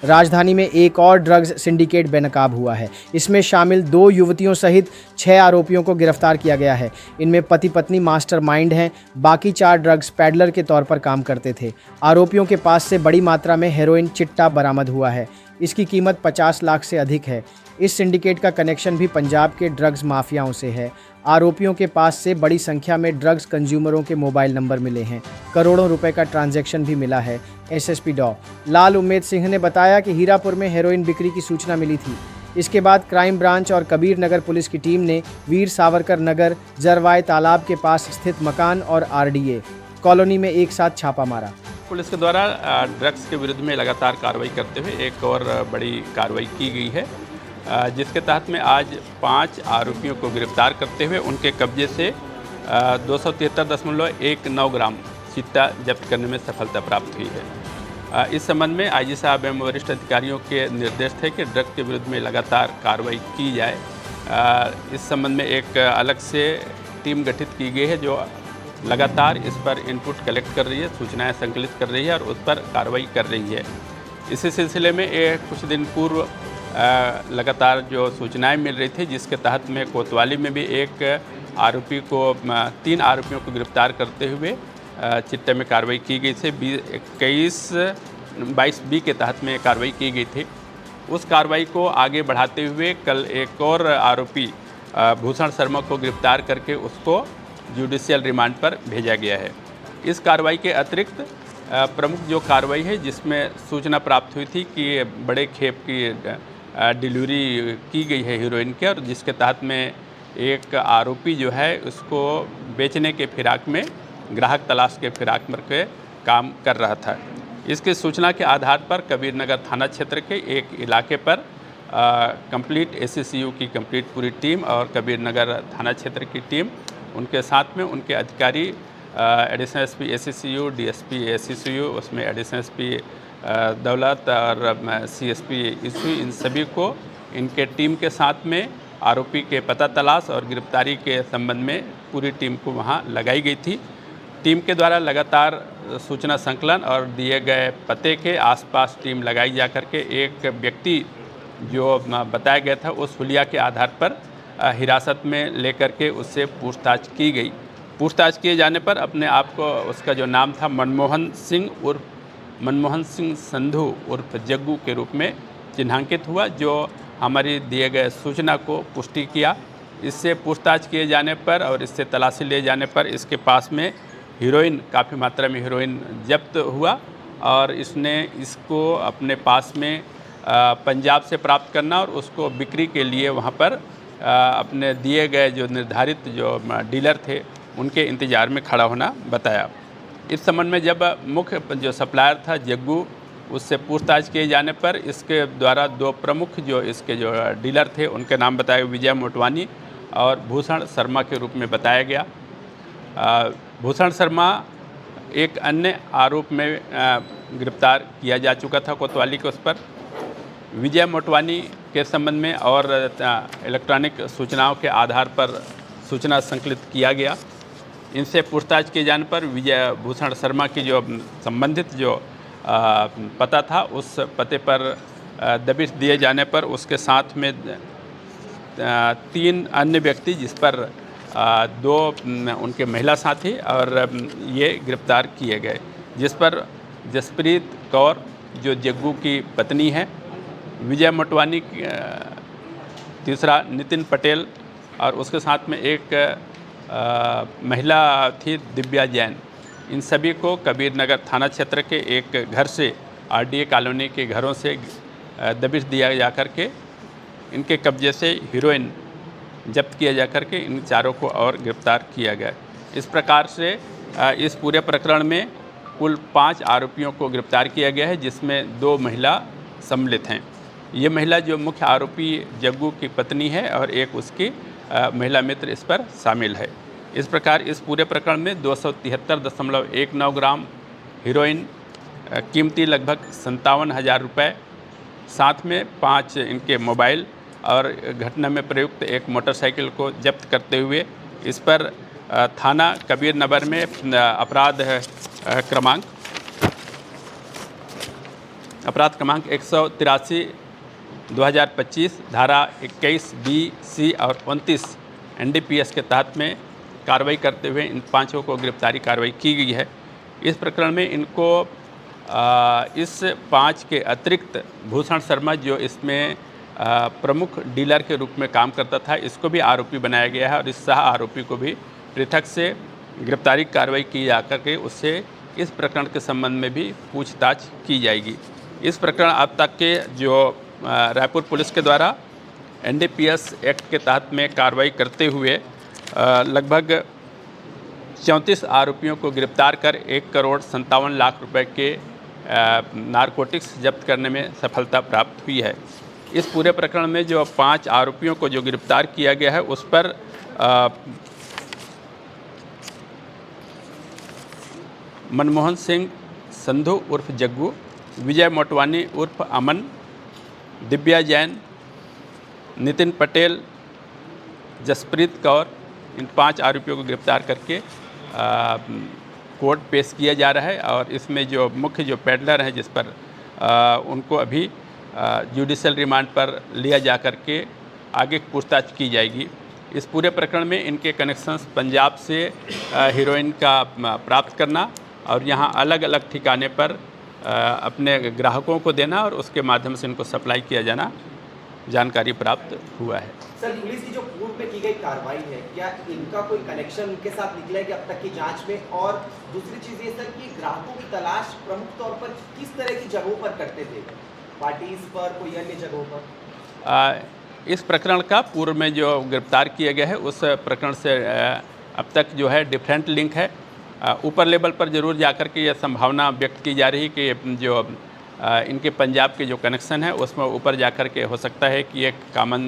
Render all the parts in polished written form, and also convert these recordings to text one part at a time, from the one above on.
राजधानी में एक और ड्रग्स सिंडिकेट बेनकाब हुआ है। इसमें शामिल 2 युवतियों सहित 6 आरोपियों को गिरफ्तार किया गया है। इनमें पति पत्नी मास्टरमाइंड हैं, बाकी 4 ड्रग्स पैडलर के तौर पर काम करते थे। आरोपियों के पास से बड़ी मात्रा में हेरोइन चिट्टा बरामद हुआ है। इसकी कीमत 50 लाख से अधिक है। इस सिंडिकेट का कनेक्शन भी पंजाब के ड्रग्स माफियाओं से है। आरोपियों के पास से बड़ी संख्या में ड्रग्स कंज्यूमरों के मोबाइल नंबर मिले हैं। करोड़ों रुपए का ट्रांजैक्शन भी मिला है। एसएसपी डॉ. लाल उम्मेद सिंह ने बताया कि हीरापुर में हेरोइन बिक्री की सूचना मिली थी। इसके बाद क्राइम ब्रांच और कबीर नगर पुलिस की टीम ने वीर सावरकर नगर, जरवाए तालाब के पास स्थित मकान और आरडीए कॉलोनी में एक साथ छापा मारा। पुलिस के द्वारा ड्रग्स के विरुद्ध में लगातार कार्रवाई करते हुए एक और बड़ी कार्रवाई की गई है, जिसके तहत में आज 5 आरोपियों को गिरफ्तार करते हुए उनके कब्जे से 273.19 ग्राम चिट्टा जब्त करने में सफलता प्राप्त हुई है। इस संबंध में आईजी साहब एवं वरिष्ठ अधिकारियों के निर्देश थे कि ड्रग्स के विरुद्ध में लगातार कार्रवाई की जाए। इस संबंध में एक अलग से टीम गठित की गई है जो लगातार इस पर इनपुट कलेक्ट कर रही है, सूचनाएं संकलित कर रही है और उस पर कार्रवाई कर रही है। इसी सिलसिले में कुछ दिन पूर्व लगातार जो सूचनाएं मिल रही थी, जिसके तहत में कोतवाली में भी एक आरोपी को 3 आरोपियों को गिरफ्तार करते हुए चिट्टे में कार्रवाई की गई थी। 22B के तहत में कार्रवाई की गई थी। उस कार्रवाई को आगे बढ़ाते हुए कल एक और आरोपी भूषण शर्मा को गिरफ्तार करके उसको जुडिशियल रिमांड पर भेजा गया है। इस कार्रवाई के अतिरिक्त प्रमुख जो कार्रवाई है, जिसमें सूचना प्राप्त हुई थी कि बड़े खेप की डिलीवरी की गई है हीरोइन के, और जिसके तहत में एक आरोपी जो है उसको बेचने के फिराक में, ग्राहक तलाश के फिराक में के काम कर रहा था। इसकी सूचना के आधार पर कबीर नगर थाना क्षेत्र के एक इलाके पर कंप्लीट एसीसीयू की कंप्लीट पूरी टीम और कबीर नगर थाना क्षेत्र की टीम, उनके साथ में उनके अधिकारी additional SP ACCU, DSP ACCU, उसमें एडिशनल एसपी दौलत और सीएसपी इशू, इन सभी को इनके टीम के साथ में आरोपी के पता तलाश और गिरफ्तारी के संबंध में पूरी टीम को वहां लगाई गई थी। टीम के द्वारा लगातार सूचना संकलन और दिए गए पते के आसपास टीम लगाई जा कर के एक व्यक्ति जो बताया गया था उस हुलिया के आधार पर हिरासत में लेकर के उससे पूछताछ की गई। पूछताछ किए जाने पर अपने आप को, उसका जो नाम था मनमोहन सिंह संधू उर्फ जग्गू के रूप में चिन्हांकित हुआ, जो हमारी दिए गए सूचना को पुष्टि किया। इससे पूछताछ किए जाने पर और इससे तलाशी लिए जाने पर इसके पास में हीरोइन, काफ़ी मात्रा में हीरोइन जब्त हुआ और इसको अपने पास में पंजाब से प्राप्त करना और उसको बिक्री के लिए वहाँ पर अपने दिए गए जो निर्धारित जो डीलर थे उनके इंतज़ार में खड़ा होना बताया। इस संबंध में जब मुख्य जो सप्लायर था जग्गू, उससे पूछताछ किए जाने पर इसके द्वारा 2 प्रमुख जो इसके जो डीलर थे उनके नाम बताए, विजय मोटवानी और भूषण शर्मा के रूप में बताया गया। भूषण शर्मा एक अन्य आरोप में गिरफ्तार किया जा चुका था कोतवाली के उस पर। विजय मोटवानी के संबंध में और इलेक्ट्रॉनिक सूचनाओं के आधार पर सूचना संकलित किया गया। इनसे पूछताछ किए जाने पर विजय भूषण शर्मा की जो संबंधित जो पता था उस पते पर दबिश दिए जाने पर उसके साथ में 3 अन्य व्यक्ति, जिस पर 2 उनके महिला साथी और ये गिरफ्तार किए गए, जिस पर जसप्रीत कौर जो जग्गू की पत्नी है, विजय मोटवानी, तीसरा नितिन पटेल और उसके साथ में एक महिला थी दिव्या जैन, इन सभी को कबीर नगर थाना क्षेत्र के एक घर से, आरडीए कॉलोनी के घरों से दबिश दिया जा कर के इनके कब्जे से हीरोइन जब्त किया जा कर के इन चारों को और गिरफ्तार किया गया। इस प्रकार से इस पूरे प्रकरण में कुल 5 आरोपियों को गिरफ्तार किया गया है, जिसमें 2 महिला सम्मिलित हैं। ये महिला जो मुख्य आरोपी जग्गू की पत्नी है और एक उसकी महिला मित्र इस पर शामिल है। इस प्रकार इस पूरे प्रकरण में 273.19 ग्राम हीरोइन, कीमती लगभग 57,000 रुपये, साथ में 5 इनके मोबाइल और घटना में प्रयुक्त एक मोटरसाइकिल को जब्त करते हुए इस पर थाना कबीर नगर में अपराध क्रमांक अपराध क्रमांक 183 2025 धारा 21 बी सी और 29 NDPS के तहत में कार्रवाई करते हुए इन 5 को गिरफ्तारी कार्रवाई की गई है। इस प्रकरण में इनको इस 5 के अतिरिक्त भूषण शर्मा जो इसमें प्रमुख डीलर के रूप में काम करता था, इसको भी आरोपी बनाया गया है और इस सह आरोपी को भी पृथक से गिरफ्तारी कार्रवाई की जा करके उससे इस प्रकरण के संबंध में भी पूछताछ की जाएगी। इस प्रकरण अब तक के जो रायपुर पुलिस के द्वारा NDPS एक्ट के तहत में कार्रवाई करते हुए लगभग 34 आरोपियों को गिरफ्तार कर 1,57,00,000 रुपए के नारकोटिक्स जब्त करने में सफलता प्राप्त हुई है। इस पूरे प्रकरण में जो 5 आरोपियों को जो गिरफ्तार किया गया है उस पर मनमोहन सिंह संधू उर्फ जग्गू, विजय मोटवानी उर्फ अमन, दिव्या जैन, नितिन पटेल, जसप्रीत कौर, इन 5 आरोपियों को गिरफ्तार करके कोर्ट पेश किया जा रहा है और इसमें जो मुख्य जो पेडलर हैं जिस पर उनको अभी जुडिशियल रिमांड पर लिया जा करके आगे पूछताछ की जाएगी। इस पूरे प्रकरण में इनके कनेक्शंस पंजाब से हीरोइन का प्राप्त करना और यहाँ अलग अलग ठिकाने पर अपने ग्राहकों को देना और उसके माध्यम से इनको सप्लाई किया जाना जानकारी प्राप्त हुआ है। सर, पुलिस की जो पूर्व में की गई कार्रवाई है, क्या इनका कोई कनेक्शन उनके साथ निकला है कि अब तक की जांच में? और दूसरी चीज़ ये सर कि ग्राहकों की तलाश प्रमुख तौर पर किस तरह की जगहों पर करते थे? पार्टीज पर, कोई अन्य जगहों पर? इस प्रकरण का पूर्व में जो गिरफ्तार किया गया है उस प्रकरण से अब तक जो है डिफरेंट लिंक है। ऊपर लेवल पर जरूर जाकर के यह संभावना व्यक्त की जा रही कि जो इनके पंजाब के जो कनेक्शन है उसमें ऊपर जाकर के हो सकता है कि एक कॉमन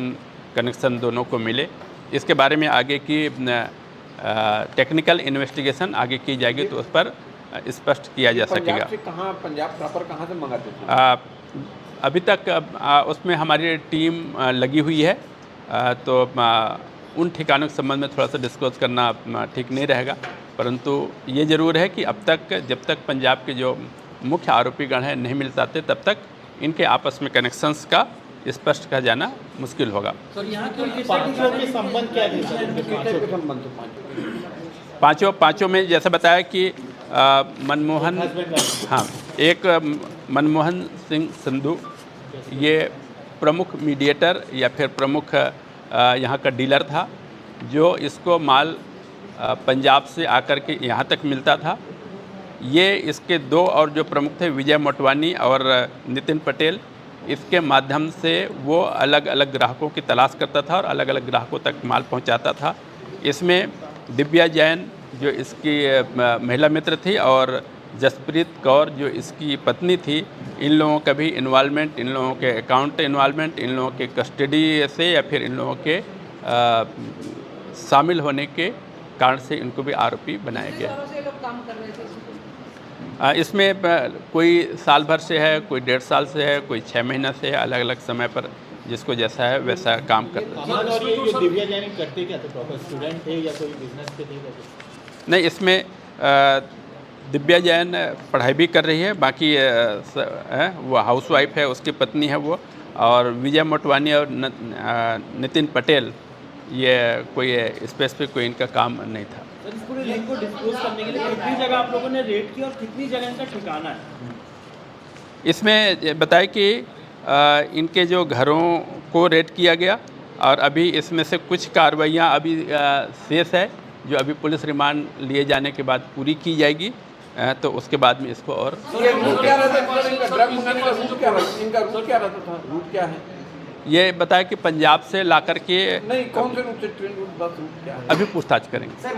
कनेक्शन दोनों को मिले। इसके बारे में आगे की टेक्निकल इन्वेस्टिगेशन आगे की जाएगी तो उस पर स्पष्ट किया जा सकेगा। पंजाब प्रॉपर कहाँ से मंगाते थे? अभी तक उसमें हमारी टीम लगी हुई है, तो उन ठिकानों के संबंध में थोड़ा सा डिस्क्लोज करना ठीक नहीं रहेगा, परंतु ये ज़रूर है कि अब तक जब तक पंजाब के जो मुख्य आरोपीगण हैं नहीं मिल पाते तब तक इनके आपस में कनेक्शंस का स्पष्ट किया जाना मुश्किल होगा। सर, यहाँ के संबंध क्या है? पाँचों में जैसा बताया कि मनमोहन, हाँ, एक मनमोहन सिंह संधू ये प्रमुख मीडिएटर या फिर प्रमुख यहाँ का डीलर था जो इसको माल पंजाब से आकर के यहाँ तक मिलता था। ये इसके 2 और जो प्रमुख थे विजय मोटवानी और नितिन पटेल, इसके माध्यम से वो अलग अलग ग्राहकों की तलाश करता था और अलग अलग ग्राहकों तक माल पहुँचाता था। इसमें दिव्या जैन जो इसकी महिला मित्र थी और जसप्रीत कौर जो इसकी पत्नी थी, इन लोगों का भी इन्वॉल्वमेंट, इन लोगों के अकाउंट इन्वॉल्वमेंट, इन लोगों के कस्टडी से या फिर इन लोगों के शामिल होने के कारण से इनको भी आरोपी बनाया गया। इसमें कोई साल भर से है, कोई 1.5 साल से है, कोई 6 महीना से है, अलग अलग समय पर जिसको जैसा है वैसा काम करता है। और ये दिव्या जैन करते क्या थे? प्रॉपर स्टूडेंट थे या कोई बिजनेस पे थे? नहीं, इसमें दिव्या जैन पढ़ाई भी कर रही है, बाकी वो हाउसवाइफ है, उसकी पत्नी है वो, और विजय मोटवानी और नितिन पटेल ये कोई स्पेसिफिक कोई इनका काम नहीं था। सर, इस पूरे लिंक को डिस्क्लोज करने के लिए कितनी जगह आप लोगों ने रेड किया और कितनी जगह इनका ठिकाना है? इसमें बताया कि इनके जो घरों को रेड किया गया और अभी इसमें से कुछ कार्रवाइयाँ अभी शेष है जो अभी पुलिस रिमांड लिए जाने के बाद पूरी की जाएगी, तो उसके बाद में इसको और रूट क्या है? ये बताया कि पंजाब से ला कर के नहीं, कौन से रूट से ट्रेन रूट, बस रूट क्या है? अभी पूछताछ करेंगे।